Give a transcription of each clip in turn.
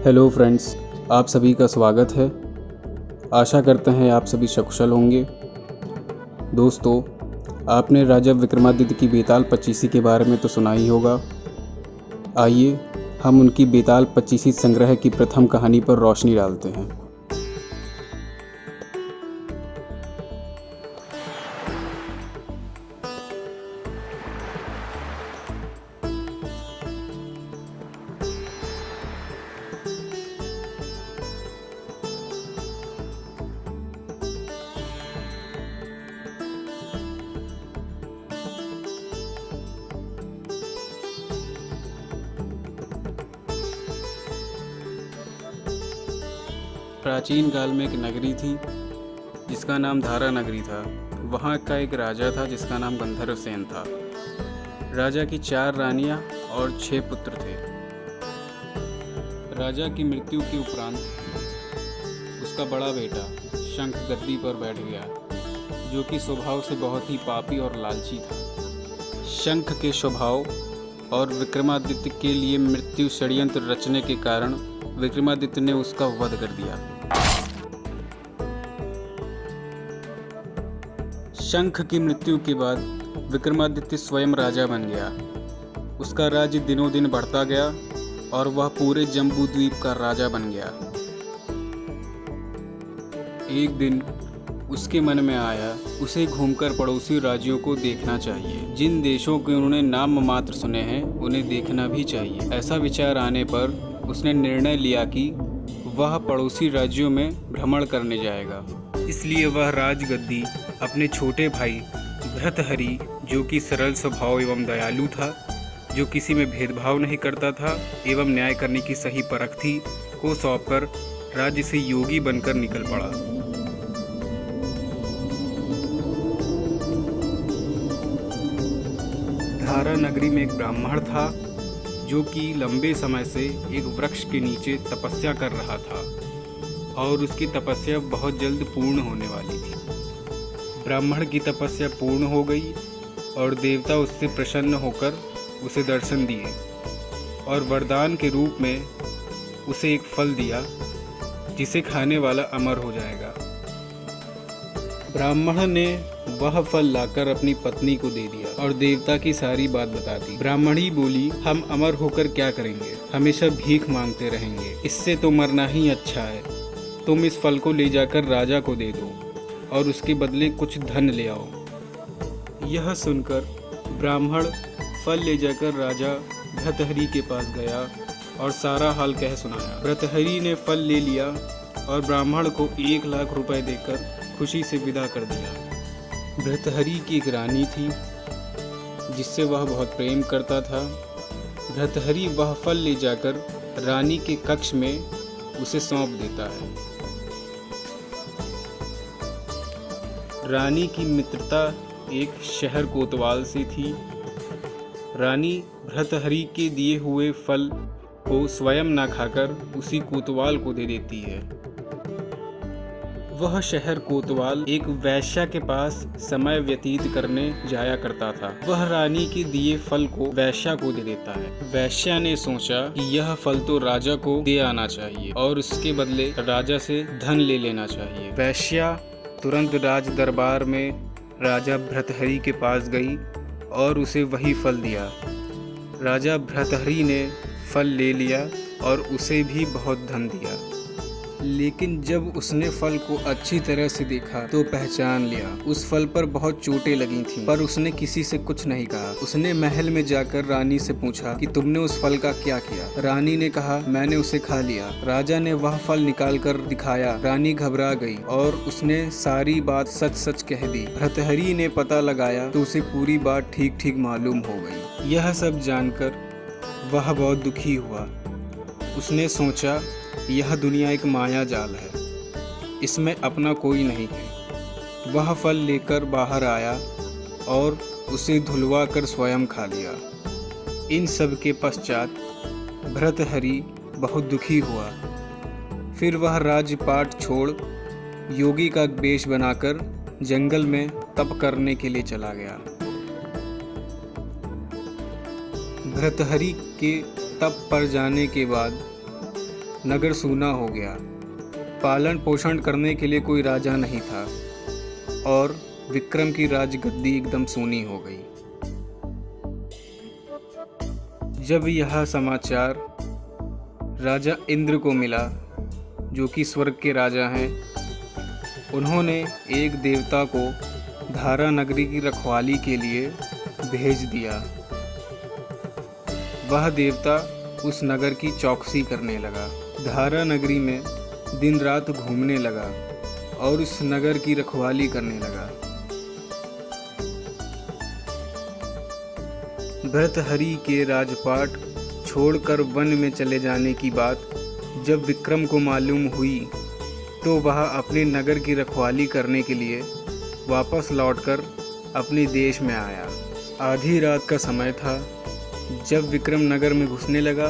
Hello friends, आप सभी का स्वागत है। आशा करते हैं आप सभी सकुशल होंगे। दोस्तों, आपने राजा विक्रमादित्य की बेताल पचीसी के बारे में तो सुना ही होगा। आइए हम उनकी बेताल पचीसी संग्रह की प्रथम कहानी पर रोशनी डालते हैं। प्राचीन काल में एक नगरी थी जिसका नाम धारा नगरी था। वहाँ का एक राजा था जिसका नाम गंधर्वसेन था। राजा की 4 रानियाँ और 6 पुत्र थे। राजा की मृत्यु के उपरांत उसका बड़ा बेटा शंख गद्दी पर बैठ गया, जो कि स्वभाव से बहुत ही पापी और लालची था। शंख के स्वभाव और विक्रमादित्य के लिए मृत्यु षड्यंत्र रचने के कारण विक्रमादित्य ने उसका वध कर दिया। शंख की मृत्यु के बाद विक्रमादित्य स्वयं राजा बन गया। उसका राज्य दिनों दिन बढ़ता गया और वह पूरे जम्बू द्वीप का राजा बन गया। एक दिन उसके मन में आया उसे घूमकर पड़ोसी राज्यों को देखना चाहिए। जिन देशों के उन्होंने नाम मात्र सुने हैं उन्हें देखना भी चाहिए। ऐसा विचार आने पर उसने निर्णय लिया कि वह पड़ोसी राज्यों में भ्रमण करने जाएगा। इसलिए वह राजगद्दी अपने छोटे भाई भर्तृहरि, जो कि सरल स्वभाव एवं दयालु था, जो किसी में भेदभाव नहीं करता था एवं न्याय करने की सही परख थी, को सौंपकर राज्य से योगी बनकर निकल पड़ा। धारा नगरी में एक ब्राह्मण था जो कि लंबे समय से एक वृक्ष के नीचे तपस्या कर रहा था और उसकी तपस्या बहुत जल्द पूर्ण होने वाली थी। ब्राह्मण की तपस्या पूर्ण हो गई और देवता उससे प्रसन्न होकर उसे दर्शन दिए और वरदान के रूप में उसे एक फल दिया जिसे खाने वाला अमर हो जाएगा। ब्राह्मण ने वह फल लाकर अपनी पत्नी को दे दिया और देवता की सारी बात बता दी। ब्राह्मणी बोली, हम अमर होकर क्या करेंगे, हमेशा भीख मांगते रहेंगे, इससे तो मरना ही अच्छा है। तुम इस फल को ले जाकर राजा को दे दो और उसके बदले कुछ धन ले आओ। यह सुनकर ब्राह्मण फल ले जाकर राजा भर्तृहरि के पास गया और सारा हाल कह सुनाया। भर्तृहरि ने फल ले लिया और ब्राह्मण को 1 लाख रुपए देकर खुशी से विदा कर दिया। भर्तृहरि की एक रानी थी जिससे वह बहुत प्रेम करता था। भर्तृहरि वह फल ले जाकर रानी के कक्ष में उसे सौंप देता है। रानी की मित्रता एक शहर कोतवाल से थी। रानी भर्तृहरि के दिए हुए फल को स्वयं न खाकर उसी कोतवाल को दे देती है। वह शहर कोतवाल एक वैश्या के पास समय व्यतीत करने जाया करता था। वह रानी के दिए फल को वैश्या को दे देता है। वैश्या ने सोचा कि यह फल तो राजा को दे आना चाहिए और उसके बदले राजा से धन ले लेना चाहिए। वैश्या तुरंत राज दरबार में राजा भर्तृहरि के पास गई और उसे वही फल दिया। राजा भर्तृहरि ने फल ले लिया और उसे भी बहुत धन दिया। लेकिन जब उसने फल को अच्छी तरह से देखा तो पहचान लिया। उस फल पर बहुत चोटें लगी थीं, पर उसने किसी से कुछ नहीं कहा। उसने महल में जाकर रानी से पूछा कि तुमने उस फल का क्या किया। रानी ने कहा, मैंने उसे खा लिया। राजा ने वह फल निकाल कर दिखाया। रानी घबरा गई और उसने सारी बात सच सच कह दी। भर्तृहरि ने पता लगाया तो उसे पूरी बात ठीक ठीक मालूम हो गई। यह सब जानकर वह बहुत दुखी हुआ। उसने सोचा, यह दुनिया एक माया जाल है, इसमें अपना कोई नहीं है। वह फल लेकर बाहर आया और उसे धुलवा कर स्वयं खा लिया। इन सब के पश्चात भर्तृहरि बहुत दुखी हुआ। फिर वह राजपाट छोड़ योगी का वेश बनाकर जंगल में तप करने के लिए चला गया। भर्तृहरि के तप पर जाने के बाद नगर सूना हो गया। पालन पोषण करने के लिए कोई राजा नहीं था और विक्रम की राजगद्दी एकदम सूनी हो गई। जब यह समाचार राजा इंद्र को मिला, जो कि स्वर्ग के राजा हैं, उन्होंने एक देवता को धारा नगरी की रखवाली के लिए भेज दिया। वह देवता उस नगर की चौकसी करने लगा, धारा नगरी में दिन रात घूमने लगा और उस नगर की रखवाली करने लगा। भर्तृहरि के राजपाट छोड़कर वन में चले जाने की बात जब विक्रम को मालूम हुई तो वह अपने नगर की रखवाली करने के लिए वापस लौटकर अपने देश में आया। आधी रात का समय था। जब विक्रम नगर में घुसने लगा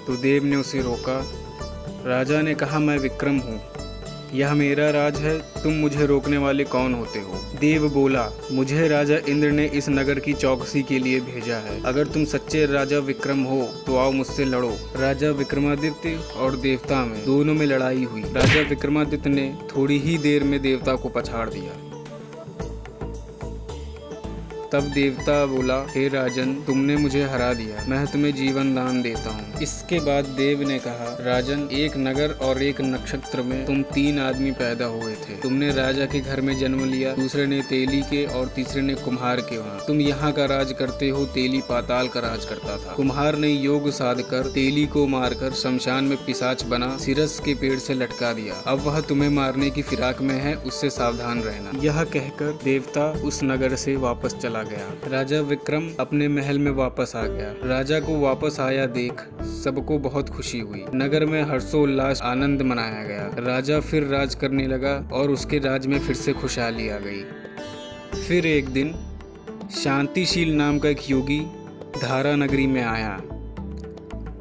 तो देव ने उसे रोका। राजा ने कहा, मैं विक्रम हूँ, यह मेरा राज है, तुम मुझे रोकने वाले कौन होते हो? देव बोला, मुझे राजा इंद्र ने इस नगर की चौकसी के लिए भेजा है। अगर तुम सच्चे राजा विक्रम हो तो आओ मुझसे लड़ो। राजा विक्रमादित्य और देवता में दोनों में लड़ाई हुई। राजा विक्रमादित्य ने थोड़ी ही देर में देवता को पछाड़ दिया। तब देवता बोला, हे राजन, तुमने मुझे हरा दिया, मैं तुम्हें जीवन दान देता हूँ। इसके बाद देव ने कहा, राजन, एक नगर और एक नक्षत्र में तुम 3 आदमी पैदा हुए थे। तुमने राजा के घर में जन्म लिया, दूसरे ने तेली के और तीसरे ने कुम्हार के वहाँ। तुम यहाँ का राज करते हो, तेली पाताल का राज करता था। कुम्हार ने योग साध कर तेली को मारकर शमशान में पिशाच बना सिरस के पेड़ से लटका दिया। अब वह तुम्हें मारने की फिराक में है, उससे सावधान रहना। यह कहकर देवता उस नगर से वापस चला गया। राजा विक्रम अपने महल में वापस आ गया। राजा को वापस आया देख सबको बहुत खुशी हुई। नगर में हर्षोल्लास आनंद मनाया गया। राजा फिर राज करने लगा और उसके राज में फिर से खुशहाली आ गई। फिर एक दिन शांतिशील नाम का एक योगी धारा नगरी में आया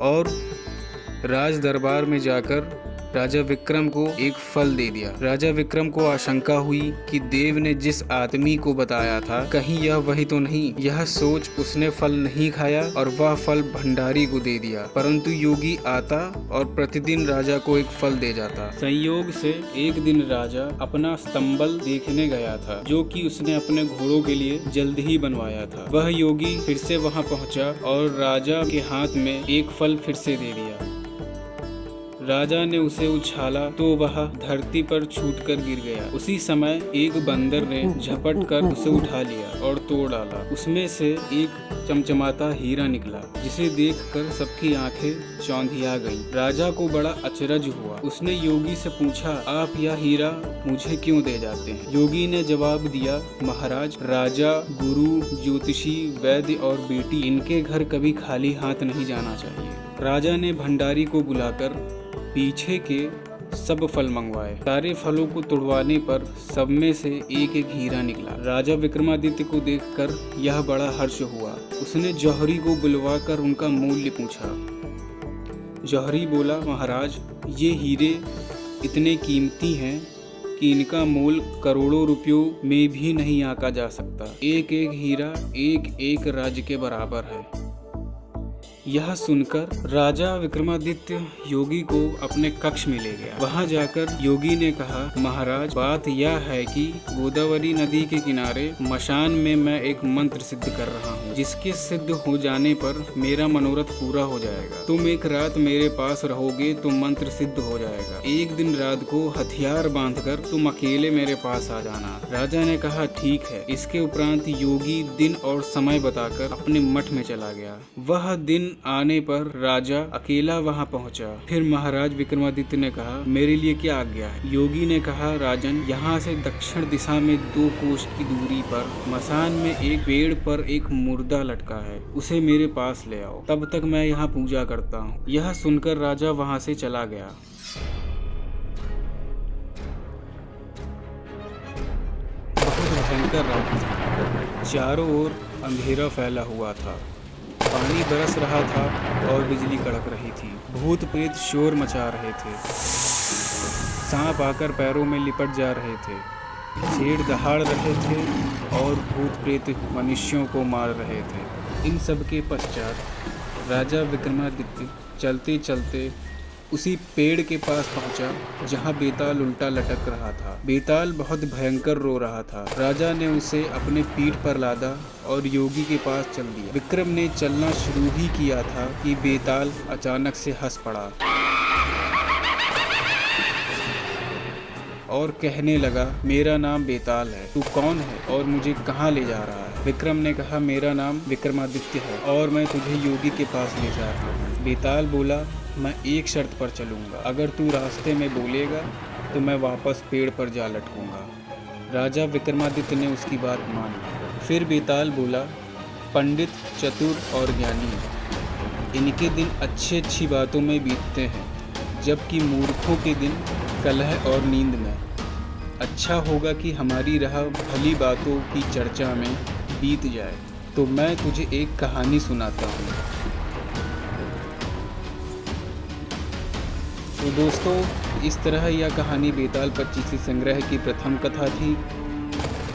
और राज दरबार में जाकर राजा विक्रम को एक फल दे दिया। राजा विक्रम को आशंका हुई कि देव ने जिस आदमी को बताया था कहीं यह वही तो नहीं। यह सोच उसने फल नहीं खाया और वह फल भंडारी को दे दिया। परंतु योगी आता और प्रतिदिन राजा को एक फल दे जाता। संयोग से एक दिन राजा अपना स्तंभल देखने गया था, जो कि उसने अपने घोड़ों के लिए जल्द ही बनवाया था। वह योगी फिर से वहां पहुंचा और राजा के हाथ में एक फल फिर से दे दिया। राजा ने उसे उछाला तो वह धरती पर छूटकर गिर गया। उसी समय एक बंदर ने झपट कर उसे उठा लिया और तोड़ डाला। उसमें से एक चमचमाता हीरा निकला, जिसे देखकर सबकी आंखें चौंधिया गईं। राजा को बड़ा अचरज हुआ। उसने योगी से पूछा, आप यह हीरा मुझे क्यों दे जाते हैं? योगी ने जवाब दिया, महाराज, राजा, गुरु, ज्योतिषी, वैद्य और बेटी, इनके घर कभी खाली हाथ नहीं जाना चाहिए। राजा ने भंडारी को बुलाकर पीछे के सब फल मंगवाए। सारे फलों को तोड़वाने पर सब में से एक एक हीरा निकला। राजा विक्रमादित्य को देखकर यह बड़ा हर्ष हुआ। उसने जौहरी को बुलवाकर उनका मूल्य पूछा। जौहरी बोला, महाराज, ये हीरे इतने कीमती हैं कि इनका मोल करोड़ों रुपयों में भी नहीं आंका जा सकता। एक एक हीरा एक एक राज्य के बराबर है। यह सुनकर राजा विक्रमादित्य योगी को अपने कक्ष में ले गया। वहां जाकर योगी ने कहा, महाराज, बात यह है कि गोदावरी नदी के किनारे मशान में मैं एक मंत्र सिद्ध कर रहा हूँ, जिसके सिद्ध हो जाने पर मेरा मनोरथ पूरा हो जाएगा। तुम एक रात मेरे पास रहोगे तो मंत्र सिद्ध हो जाएगा। एक दिन रात को हथियार बांधकर तुम अकेले मेरे पास आ जाना। राजा ने कहा, ठीक है। इसके उपरांत योगी दिन और समय बताकर अपने मठ में चला गया। वह दिन आने पर राजा अकेला वहां पहुंचा। फिर महाराज विक्रमादित्य ने कहा, मेरे लिए क्या आज्ञा है? योगी ने कहा, राजन, यहाँ से दक्षिण दिशा में 2 कोस की दूरी पर मसान में एक पेड़ पर एक मुर्दा लटका है, उसे मेरे पास ले आओ। तब तक मैं यहाँ पूजा करता हूँ। यह सुनकर राजा वहाँ से चला गया। बहुत भयंकर रात था। चारों ओर अंधेरा फैला हुआ था। पानी बरस रहा था और बिजली कड़क रही थी। भूत प्रेत शोर मचा रहे थे। सांप आकर पैरों में लिपट जा रहे थे। शेर दहाड़ रहे थे और भूत प्रेत मनुष्यों को मार रहे थे। इन सब के पश्चात राजा विक्रमादित्य चलते चलते उसी पेड़ के पास पहुंचा जहां बेताल उल्टा लटक रहा था। बेताल बहुत भयंकर रो रहा था। राजा ने उसे अपने पीठ पर लादा और योगी के पास चल दिया। विक्रम ने चलना शुरू ही किया था कि बेताल अचानक से हंस पड़ा और कहने लगा, मेरा नाम बेताल है, तू कौन है और मुझे कहाँ ले जा रहा है? विक्रम ने कहा, मेरा नाम विक्रमादित्य है और मैं तुझे योगी के पास ले जा रहा हूँ। बेताल बोला, मैं एक शर्त पर चलूँगा, अगर तू रास्ते में बोलेगा तो मैं वापस पेड़ पर जा लटकूँगा। राजा विक्रमादित्य ने उसकी बात मान ली। फिर बेताल बोला, पंडित, चतुर और ज्ञानी, इनके दिन अच्छी बातों में बीतते हैं, जबकि मूर्खों के दिन कलह और नींद में। अच्छा होगा कि हमारी राह भली बातों की चर्चा में बीत जाए। तो मैं तुझे एक कहानी सुनाता हूँ। तो दोस्तों, इस तरह यह कहानी बेताल पच्चीसी संग्रह की प्रथम कथा थी।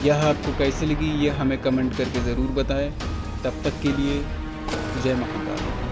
यह आपको कैसी लगी, यह हमें कमेंट करके ज़रूर बताएं। तब तक के लिए जय महाकाल।